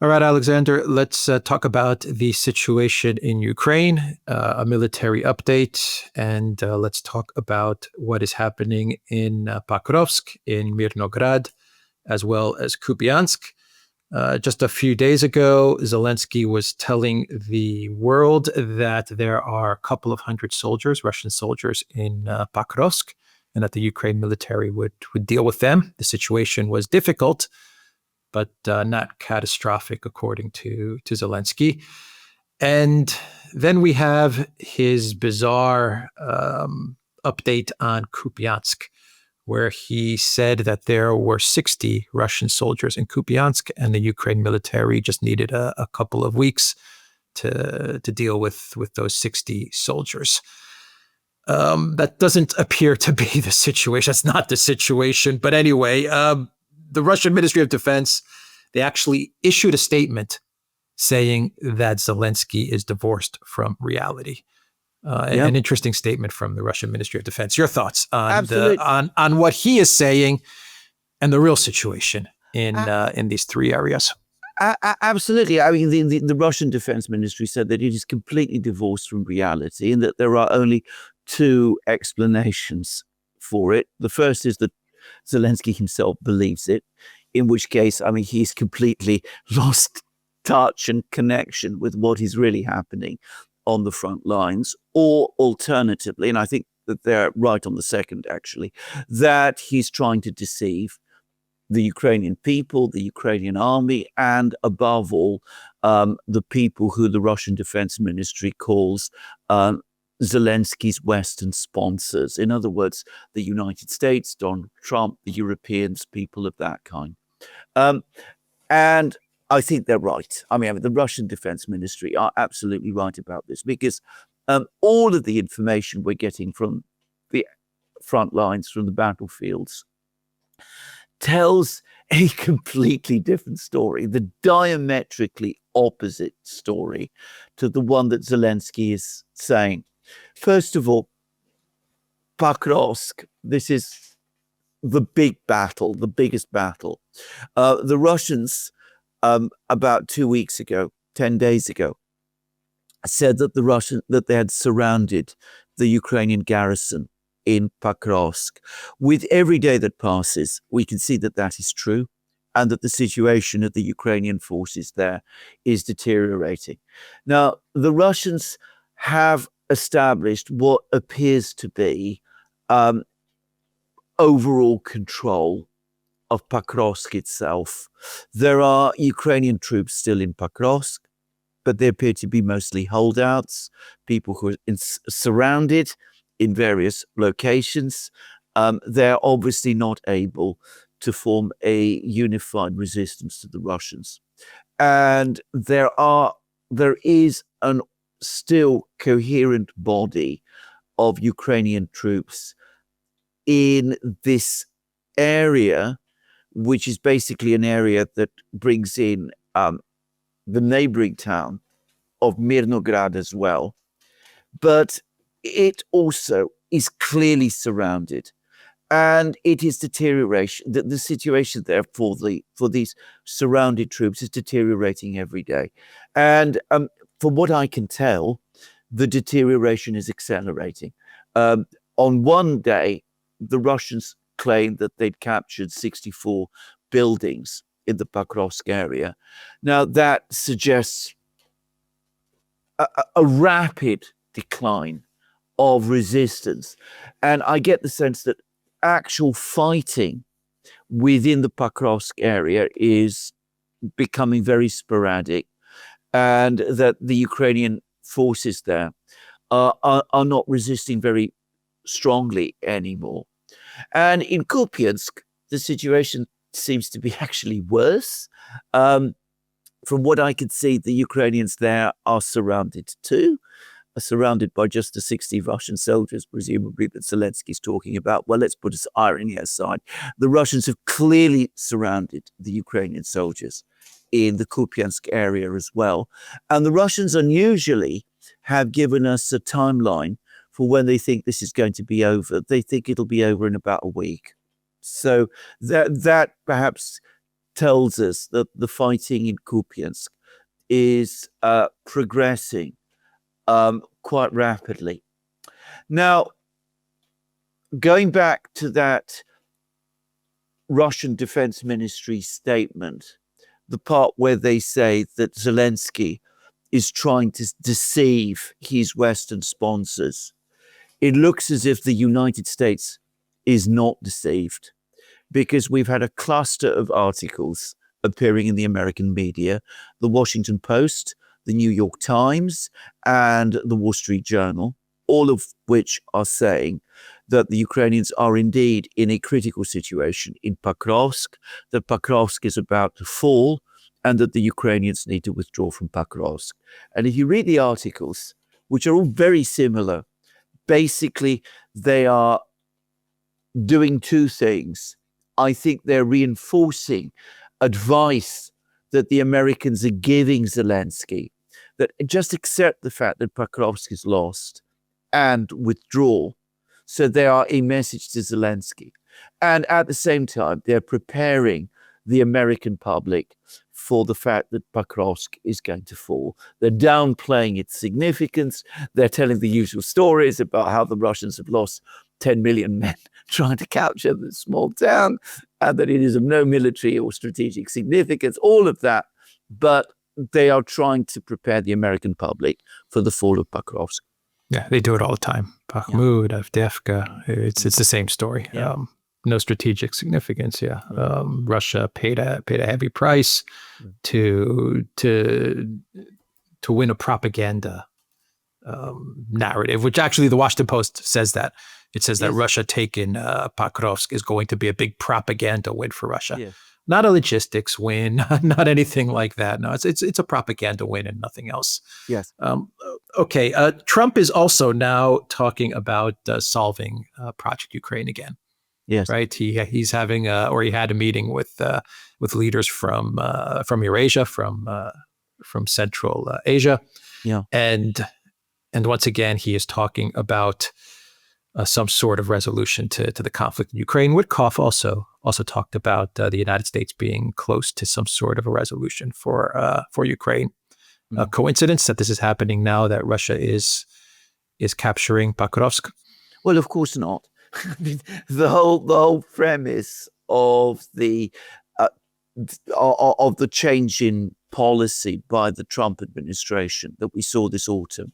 All right, Alexander, let's talk about the situation in Ukraine, a military update, and let's talk about what is happening in Pakrovsk, in Mirnograd, as well as Kupiansk. Just a few days ago, Zelensky was telling the world that there are a couple of hundred soldiers, Russian soldiers, in Pakrovsk, and that the Ukraine military would deal with them. The situation was difficult, but not catastrophic, according to Zelensky. And then we have his bizarre update on Kupiansk, where he said that there were 60 Russian soldiers in Kupiansk, and the Ukraine military just needed a couple of weeks to deal with those 60 soldiers. That doesn't appear to be the situation. That's not the situation. But anyway, the Russian Ministry of Defense, they actually issued a statement saying that Zelensky is divorced from reality. An interesting statement from the Russian Ministry of Defense. Your thoughts on what he is saying and the real situation in these three areas? Absolutely. I mean, the Russian Defense Ministry said that it is completely divorced from reality and that there are only two explanations for it. The first is that Zelensky himself believes it, in which case, I mean, he's completely lost touch and connection with what is really happening on the front lines, or alternatively, and I think that they're right on the second, actually, that he's trying to deceive the Ukrainian people, the Ukrainian army, and above all, the people who the Russian Defense Ministry calls Zelensky's Western sponsors. In other words, the United States, Donald Trump, the Europeans, people of that kind. And I think they're right. I mean, the Russian Defense Ministry are absolutely right about this, because all of the information we're getting from the front lines, from the battlefields, tells a completely different story, the diametrically opposite story to the one that Zelensky is saying. First of all, Pakrovsk, this is the big battle, the biggest battle. The Russians, about 2 weeks ago, 10 days ago, said that they had surrounded the Ukrainian garrison in Pakrovsk. With every day that passes, we can see that that is true, and that the situation of the Ukrainian forces there is deteriorating. Now, the Russians have established what appears to be overall control of Pakrovsk itself. There are Ukrainian troops still in Pakrovsk, but they appear to be mostly holdouts, people who are surrounded in various locations. They're obviously not able to form a unified resistance to the Russians. And there is an still coherent body of Ukrainian troops in this area, which is basically an area that brings in the neighboring town of Mirnograd as well. But it also is clearly surrounded, and it is deterioration. The situation there for these surrounded troops is deteriorating every day. And from what I can tell, the deterioration is accelerating. On one day, the Russians claimed that they'd captured 64 buildings in the Pakrovsk area. Now, that suggests a rapid decline of resistance. And I get the sense that actual fighting within the Pakrovsk area is becoming very sporadic, and that the Ukrainian forces there are not resisting very strongly anymore. And in Kupiansk, the situation seems to be actually worse. From what I can see, the Ukrainians there are surrounded too, are surrounded by just the 60 Russian soldiers, presumably, that Zelensky's talking about. Well, let's put this irony aside. The Russians have clearly surrounded the Ukrainian soldiers in the Kupiansk area as well. And the Russians unusually have given us a timeline for when they think this is going to be over. They think it'll be over in about a week. So that perhaps tells us that the fighting in Kupiansk is progressing quite rapidly. Now, going back to that Russian Defense Ministry statement, the part where they say that Zelensky is trying to deceive his Western sponsors, it looks as if the United States is not deceived, because we've had a cluster of articles appearing in the American media, the Washington Post, the New York Times, and the Wall Street Journal, all of which are saying that the Ukrainians are indeed in a critical situation in Pakrovsk, that Pakrovsk is about to fall, and that the Ukrainians need to withdraw from Pakrovsk. And if you read the articles, which are all very similar, basically they are doing two things. I think they're reinforcing advice that the Americans are giving Zelensky, that just accept the fact that Pakrovsk is lost and withdraw. So they are a message to Zelensky. And at the same time, they're preparing the American public for the fact that Pakrovsk is going to fall. They're downplaying its significance. They're telling the usual stories about how the Russians have lost 10 million men trying to capture the small town, and that it is of no military or strategic significance, all of that. But they are trying to prepare the American public for the fall of Pakrovsk. Yeah, they do it all the time. Bakhmut, Avdiivka, it's the same story. Yeah. No strategic significance. Yeah, Russia paid a heavy price to win a propaganda narrative, which actually the Washington Post says that. It says that Russia taking Pakrovsk is going to be a big propaganda win for Russia. Yeah. Not a logistics win, not anything like that. No, it's a propaganda win and nothing else. Yes. Okay. Trump is also now talking about solving Project Ukraine again. Yes. Right. He's having or he had a meeting with leaders from Eurasia, from Central Asia. Yeah. And once again, he is talking about some sort of resolution to the conflict in Ukraine. Witkoff also talked about the United States being close to some sort of a resolution for Ukraine. A coincidence that this is happening now that Russia is capturing Pakrovsk? Well, of course not. the whole premise of the change in policy by the Trump administration that we saw this autumn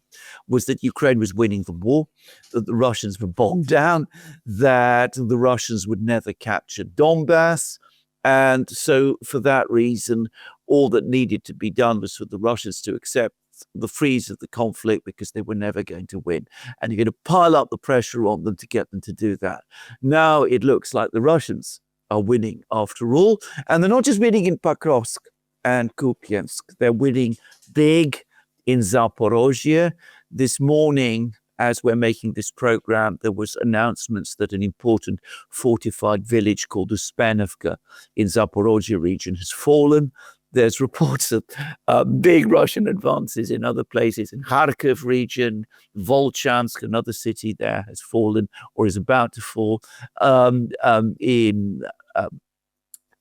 was that Ukraine was winning the war, that the Russians were bogged down, that the Russians would never capture Donbass. And so for that reason, all that needed to be done was for the Russians to accept the freeze of the conflict, because they were never going to win. And you're going to pile up the pressure on them to get them to do that. Now it looks like the Russians are winning after all. And they're not just winning in Pakrovsk and Kupiansk. They're winning big in Zaporozhye. This morning, as we're making this program, there was announcements that an important fortified village called Uspenovka in Zaporozhye region has fallen. There's reports of big Russian advances in other places. In Kharkiv region, Volchansk, another city there, has fallen or is about to fall. In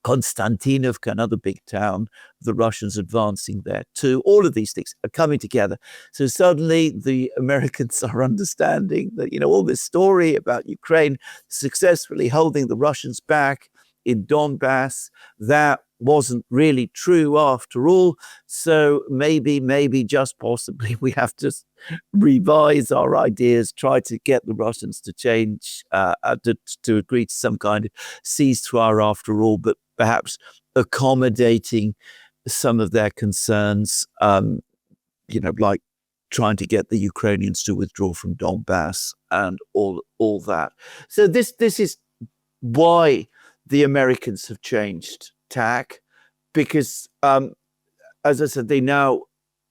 Konstantinovka, another big town, the Russians advancing there too. All of these things are coming together. So suddenly the Americans are understanding that, all this story about Ukraine successfully holding the Russians back in Donbass, that wasn't really true after all. So maybe just possibly we have to revise our ideas, try to get the Russians to change, to agree to some kind of ceasefire after all, but perhaps accommodating some of their concerns, like trying to get the Ukrainians to withdraw from Donbass and all that. So this is why the Americans have changed tack, because as I said, they now,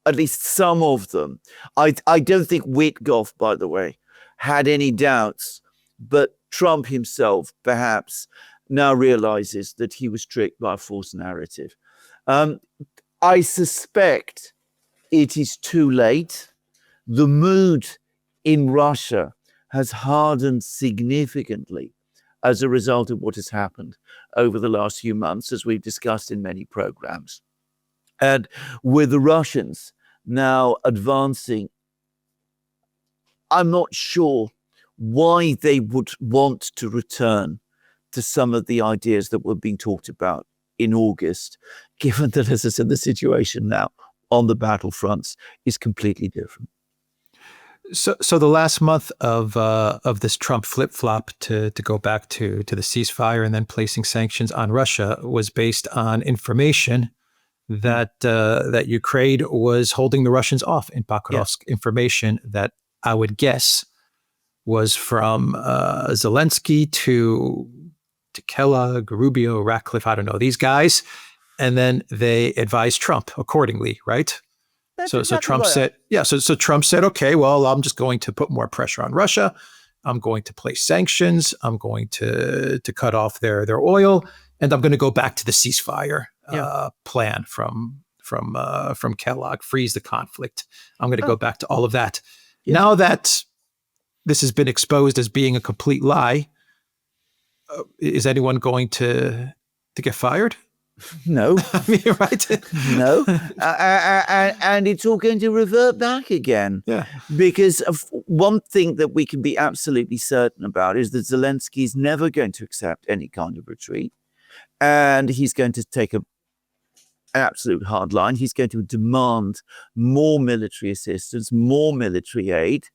at least some of them, I don't think Witkoff, by the way, had any doubts, but Trump himself perhaps now realizes that he was tricked by a false narrative. I suspect it is too late. The mood in Russia has hardened significantly as a result of what has happened over the last few months, as we've discussed in many programs. And with the Russians now advancing, I'm not sure why they would want to return to some of the ideas that were being talked about in August, given that, as I said, the situation now on the battlefronts is completely different. So the last month of this Trump flip flop to go back to the ceasefire and then placing sanctions on Russia was based on information that that Ukraine was holding the Russians off in Pakrovsk. Yeah. Information that I would guess was from Zelensky to Kellogg, Rubio, Ratcliffe. I don't know these guys, and then they advised Trump accordingly, right? That's so exactly Trump right. said, yeah. So Trump said, okay, well, I'm just going to put more pressure on Russia. I'm going to place sanctions. I'm going to cut off their oil, and I'm going to go back to the ceasefire plan from Kellogg, freeze the conflict. I'm going to go back to all of that. Yeah. Now that this has been exposed as being a complete lie, is anyone going to get fired? No. I mean, right? No. And it's all going to revert back again. Yeah. Because of one thing that we can be absolutely certain about is that Zelensky is never going to accept any kind of retreat. And he's going to take an absolute hard line. He's going to demand more military assistance, more military aid.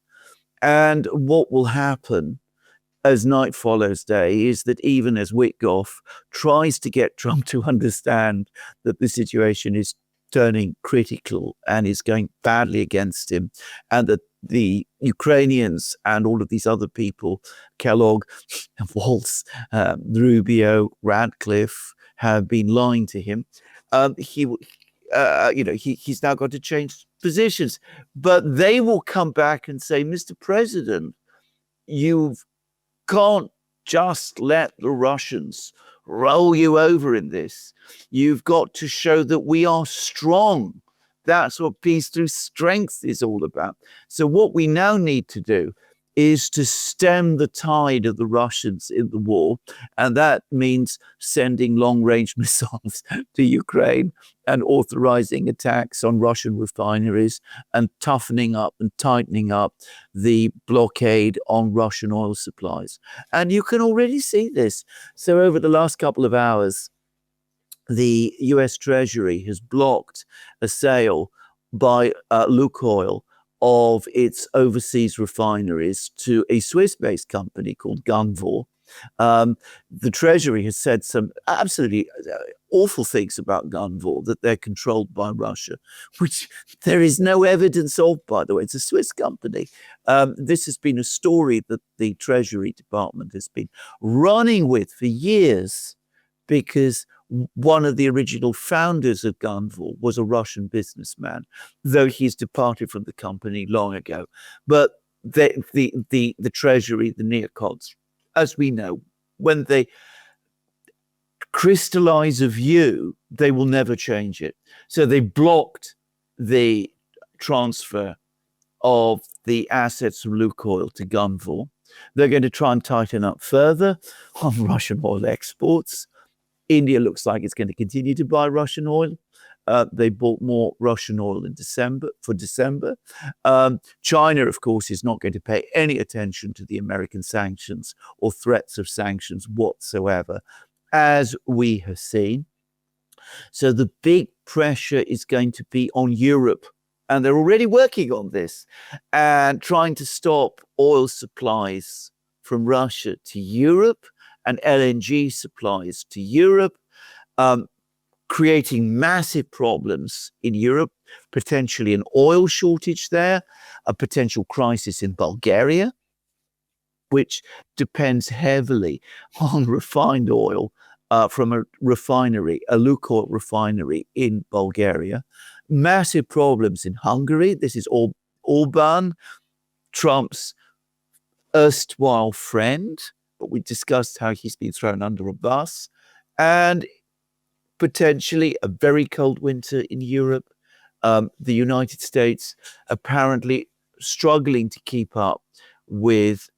And what will happen as night follows day is that even as Witkoff tries to get Trump to understand that the situation is turning critical and is going badly against him, and that the Ukrainians and all of these other people, Kellogg, Waltz, Rubio, Radcliffe, have been lying to him, he's now got to change positions. But they will come back and say, Mr. President, you can't just let the Russians roll you over in this. You've got to show that we are strong. That's what peace through strength is all about. So what we now need to do is to stem the tide of the Russians in the war. And that means sending long-range missiles to Ukraine and authorizing attacks on Russian refineries and toughening up and tightening up the blockade on Russian oil supplies. And you can already see this. So over the last couple of hours, the US Treasury has blocked a sale by Lukoil of its overseas refineries to a Swiss-based company called Gunvor. The Treasury has said some absolutely awful things about Gunvor, that they're controlled by Russia, which there is no evidence of, by the way. It's a Swiss company. This has been a story that the Treasury Department has been running with for years, because one of the original founders of Gunvor was a Russian businessman, though he's departed from the company long ago. But the Treasury, the neocons, as we know, when they crystallize a view, they will never change it. So they blocked the transfer of the assets from Lukoil to Gunvor. They're going to try and tighten up further on Russian oil exports. India looks like it's going to continue to buy Russian oil. They bought more Russian oil in December. China, of course, is not going to pay any attention to the American sanctions or threats of sanctions whatsoever, as we have seen. So the big pressure is going to be on Europe, and they're already working on this and trying to stop oil supplies from Russia to Europe and LNG supplies to Europe, creating massive problems in Europe, potentially an oil shortage there, a potential crisis in Bulgaria, which depends heavily on refined oil from a refinery, a Lukoil refinery in Bulgaria. Massive problems in Hungary. This is Orban, Trump's erstwhile friend, but we discussed how he's been thrown under a bus, and potentially a very cold winter in Europe. The United States apparently struggling to keep up with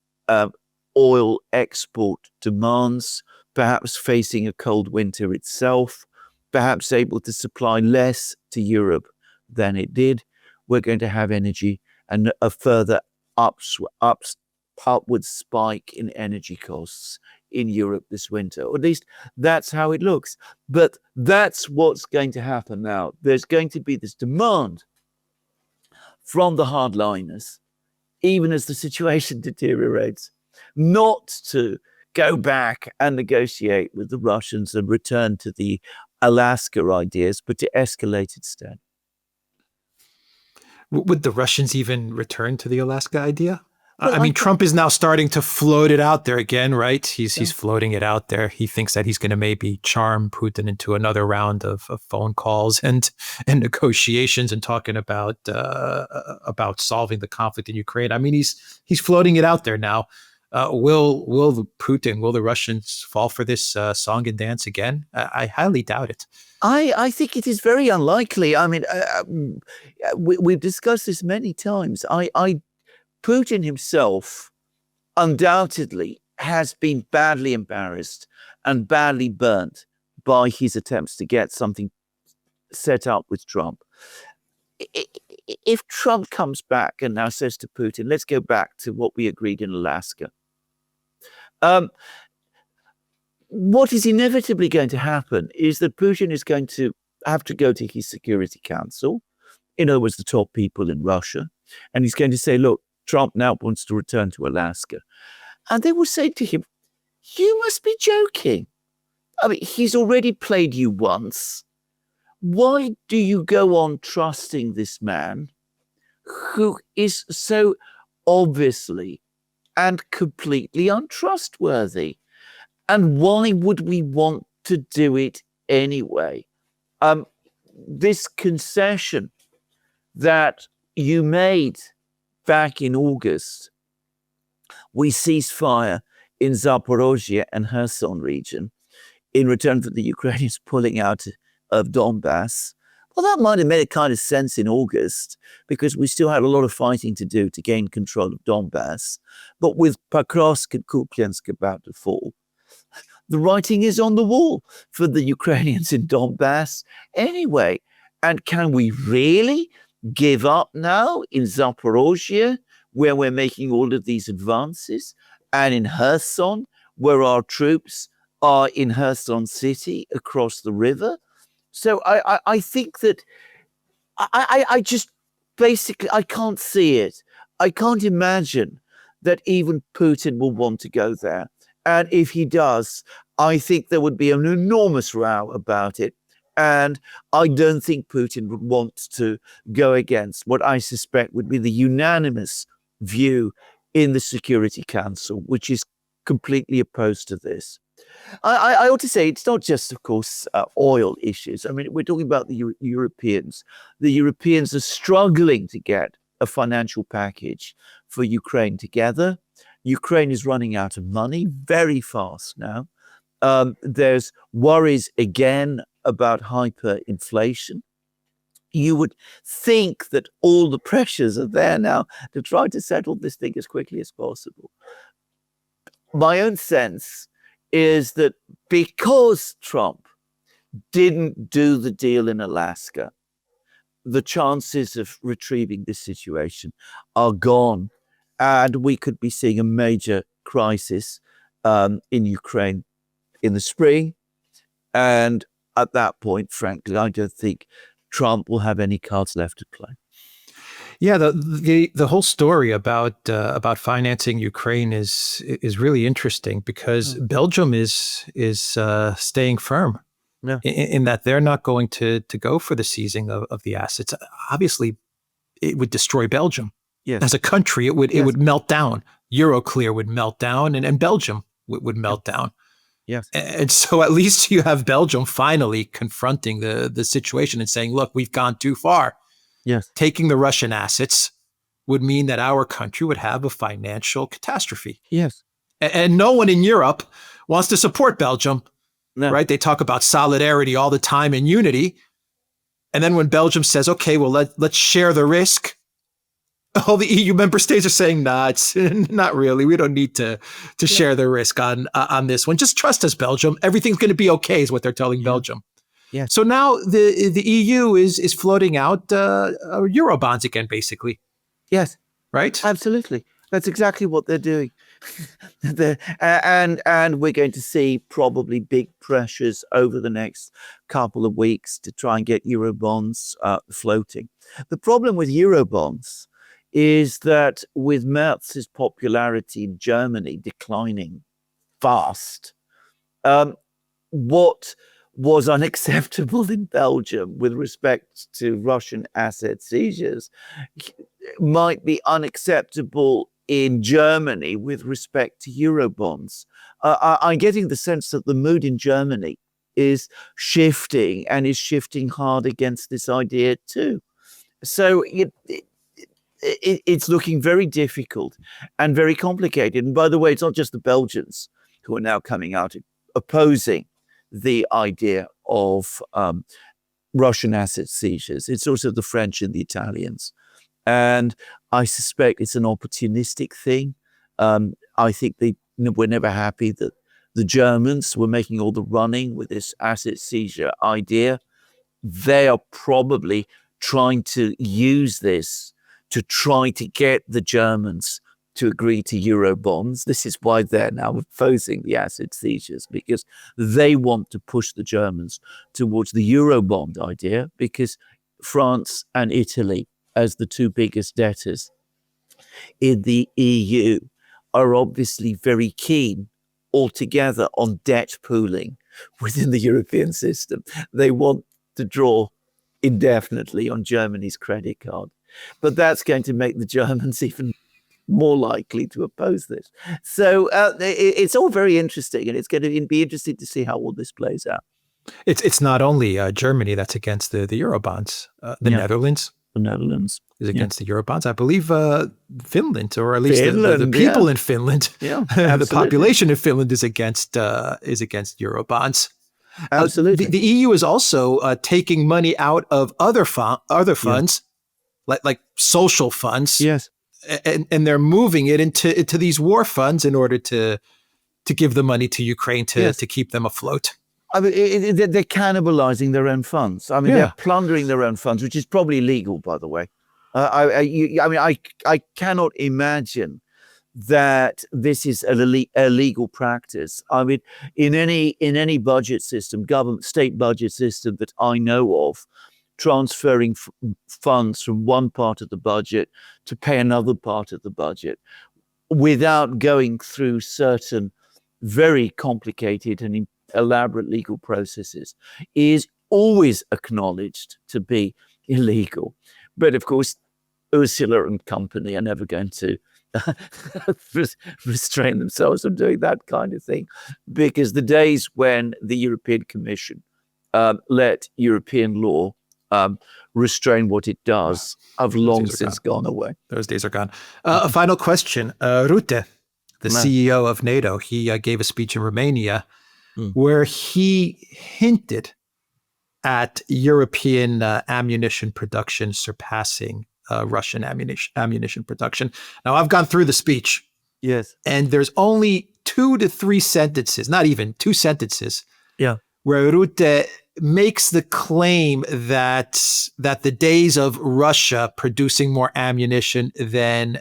oil export demands, perhaps facing a cold winter itself, perhaps able to supply less to Europe than it did. We're going to have energy and a further upward spike in energy costs in Europe this winter, or at least that's how it looks. But that's what's going to happen now. There's going to be this demand from the hardliners, even as the situation deteriorates, not to go back and negotiate with the Russians and return to the Alaska ideas, but to escalate instead. Would the Russians even return to the Alaska idea? Well, I mean, Trump is now starting to float it out there again, right? He's floating it out there. He thinks that he's going to maybe charm Putin into another round of phone calls and negotiations and talking about solving the conflict in Ukraine. I mean, he's floating it out there now. Will the Russians fall for this song and dance again? I highly doubt it. I think it is very unlikely. I mean, we've discussed this many times. Putin himself undoubtedly has been badly embarrassed and badly burnt by his attempts to get something set up with Trump. If Trump comes back and now says to Putin, let's go back to what we agreed in Alaska, what is inevitably going to happen is that Putin is going to have to go to his Security Council, in other words, the top people in Russia, and he's going to say, look, Trump now wants to return to Alaska. And they will say to him, you must be joking. I mean, he's already played you once. Why do you go on trusting this man who is so obviously and completely untrustworthy? And why would we want to do it anyway? This concession that you made back in August, we ceased fire in Zaporozhye and Kherson region in return for the Ukrainians pulling out of Donbass. Well, that might have made a kind of sense in August because we still had a lot of fighting to do to gain control of Donbass. But with Pakrovsk and Kupiansk about to fall, the writing is on the wall for the Ukrainians in Donbass anyway. And can we really give up now in Zaporozhye, where we're making all of these advances, and in Kherson, where our troops are in Kherson city across the river? So I think that I just basically, I can't see it. I can't imagine that even Putin will want to go there. And if he does, I think there would be an enormous row about it. And I don't think Putin would want to go against what I suspect would be the unanimous view in the Security Council, which is completely opposed to this. I ought to say it's not just, of course, oil issues. I mean, we're talking about the Europeans. The Europeans are struggling to get a financial package for Ukraine together. Ukraine is running out of money very fast now. There's worries again about hyperinflation. You would think that all the pressures are there now to try to settle this thing as quickly as possible. My own sense is that because Trump didn't do the deal in Alaska, the chances of retrieving this situation are gone. And we could be seeing a major crisis in Ukraine in the spring. And at that point, frankly, I don't think Trump will have any cards left to play. Yeah, the whole story about financing Ukraine is really interesting because Belgium is staying firm in that they're not going to go for the seizing of the assets. Obviously, it would destroy Belgium. Yes. As a country, it would melt down. Euroclear would melt down, and Belgium would melt down. Yes. And so at least you have Belgium finally confronting the situation and saying, look, we've gone too far. Yes. Taking the Russian assets would mean that our country would have a financial catastrophe. Yes. And no one in Europe wants to support Belgium, right? They talk about solidarity all the time and unity. And then when Belgium says, okay, well, let's share the risk, all the EU member states are saying, nah, it's not really. We don't need to share the risk on this one. Just trust us, Belgium. Everything's going to be okay, is what they're telling Belgium. Yes. So now the EU is floating out Euro bonds again, basically. Yes. Right? Absolutely. That's exactly what they're doing. And we're going to see probably big pressures over the next couple of weeks to try and get Euro bonds floating. The problem with Euro bonds is that with Merz's popularity in Germany declining fast, what was unacceptable in Belgium with respect to Russian asset seizures might be unacceptable in Germany with respect to Eurobonds. I'm getting the sense that the mood in Germany is shifting and is shifting hard against this idea too. So it's looking very difficult and very complicated. And by the way, it's not just the Belgians who are now coming out opposing the idea of Russian asset seizures. It's also the French and the Italians. And I suspect it's an opportunistic thing. I think they were never happy that the Germans were making all the running with this asset seizure idea. They are probably trying to use this to try to get the Germans to agree to Euro bonds. This is why they're now opposing the asset seizures, because they want to push the Germans towards the Euro bond idea, because France and Italy, as the two biggest debtors in the EU, are obviously very keen altogether on debt pooling within the European system. They want to draw indefinitely on Germany's credit card. But that's going to make the Germans even more likely to oppose this. So it's all very interesting, and it's going to be interesting to see how all this plays out. It's not only Germany that's against the Eurobonds. The Netherlands. The Netherlands is against the Eurobonds. I believe Finland, or at least the people in Finland, the population in Finland is against Eurobonds. Absolutely. The EU is also taking money out of other funds, like social funds. Yes. And they're moving it into these war funds in order to give the money to Ukraine to keep them afloat. I mean, they're cannibalizing their own funds. I mean, they're plundering their own funds, which is probably illegal, by the way. I cannot imagine that this is a legal practice. I mean, in any budget system, state budget system that I know of, transferring funds from one part of the budget to pay another part of the budget without going through certain very complicated and elaborate legal processes is always acknowledged to be illegal. But of course, Ursula and company are never going to restrain themselves from doing that kind of thing, because the days when the European Commission let European law restrain what it does have long since gone away. Those days are gone. A final question. Rutte, the CEO of NATO, he gave a speech in Romania where he hinted at European ammunition production surpassing Russian ammunition production. Now, I've gone through the speech. Yes. And there's only 2 to 3 sentences, not even 2 sentences, where Rutte makes the claim that the days of Russia producing more ammunition than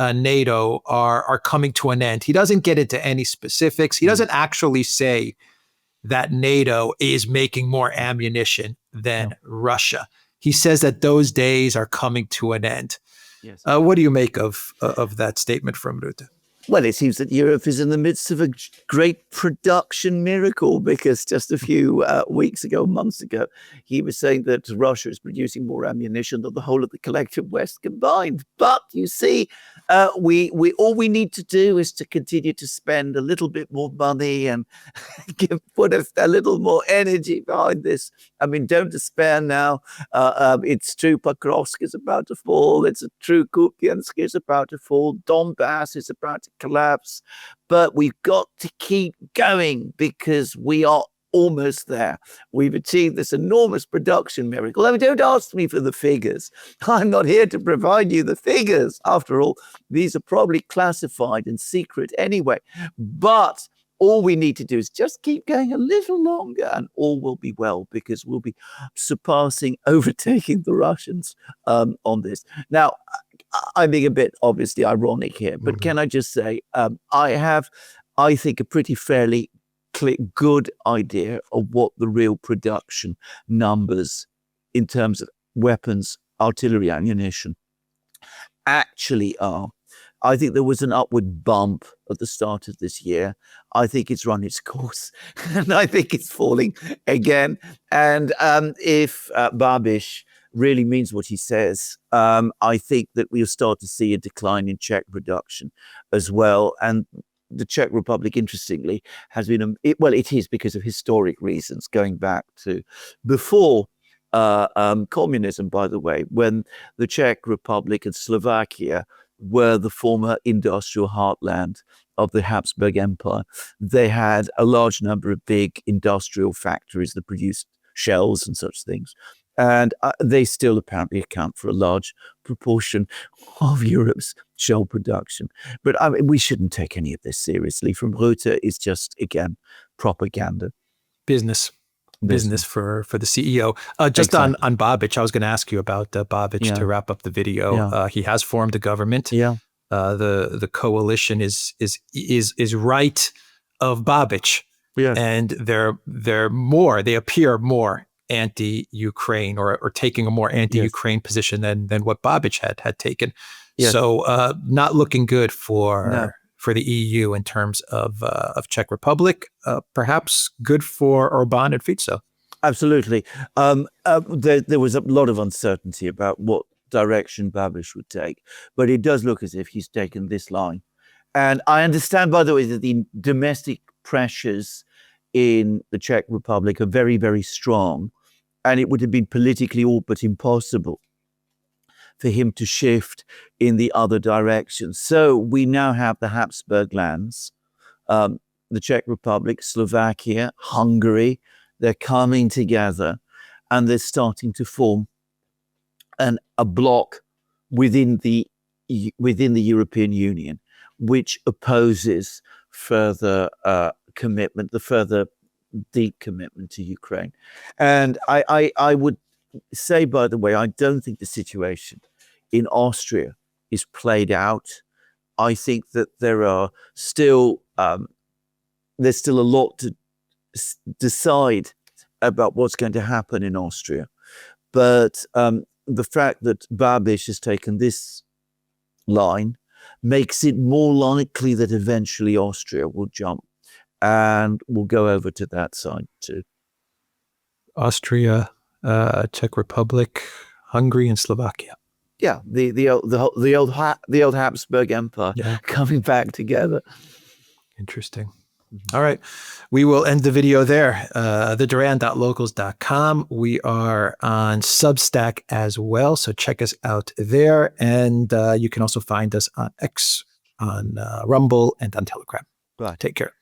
NATO are coming to an end. He doesn't get into any specifics. He doesn't actually say that NATO is making more ammunition than Russia. He says that those days are coming to an end. Yes. What do you make of that statement from Rutte? Well, it seems that Europe is in the midst of a great production miracle, because just a few weeks ago, months ago, he was saying that Russia is producing more ammunition than the whole of the collective West combined. But you see, we all we need to do is to continue to spend a little bit more money and put a little more energy behind this. I mean, don't despair now. It's true, Pokrovsk is about to fall. It's true, Kupiansk is about to fall. Donbass is about to collapse. But we've got to keep going, because we are almost there. We've achieved this enormous production miracle. I mean, don't ask me for the figures. I'm not here to provide you the figures. After all, these are probably classified and secret anyway. But all we need to do is just keep going a little longer and all will be well, because we'll be overtaking the Russians on this. Now, I'm being a bit obviously ironic here, but can I just say, I have, I think, a pretty fairly good idea of what the real production numbers in terms of weapons, artillery, ammunition actually are. I think there was an upward bump at the start of this year. I think it's run its course, and I think it's falling again. And if Babiš really means what he says, I think that we'll start to see a decline in Czech production as well. And the Czech Republic, interestingly, has been, it is because of historic reasons, going back to before communism, by the way, when the Czech Republic and Slovakia were the former industrial heartland of the Habsburg Empire. They had a large number of big industrial factories that produced shells and such things. And they still apparently account for a large proportion of Europe's shell production. But I mean, we shouldn't take any of this seriously. From Rutte, it's just, again, propaganda. Business for the CEO. Just exactly. on Babiš, I was going to ask you about Babiš to wrap up the video. Yeah. He has formed a government. Yeah. The coalition is right of Babiš. Yes. And they appear more anti-Ukraine or taking a more anti-Ukraine position than what Babiš had taken. Yes. So not looking good for the EU in terms of Czech Republic, perhaps good for Orbán and Fico. Absolutely. There was a lot of uncertainty about what direction Babiš would take, but it does look as if he's taken this line. And I understand, by the way, that the domestic pressures in the Czech Republic are very, very strong, and it would have been politically all but impossible for him to shift in the other direction. So we now have the Habsburg lands, the Czech Republic, Slovakia, Hungary. They're coming together and they're starting to form a bloc within the European Union, which opposes further commitment, the further deep commitment to Ukraine. And I would say, by the way, I don't think the situation in Austria is played out. I think that there's still a lot to decide about what's going to happen in Austria. But the fact that Babiš has taken this line makes it more likely that eventually Austria will jump and will go over to that side too. Austria, Czech Republic, Hungary, and Slovakia. Yeah, the old Habsburg Empire coming back together. Interesting. All right. We will end the video there. theduran.locals.com. We are on Substack as well, so check us out there. And you can also find us on X, on Rumble, and on Telegram. Right. Take care.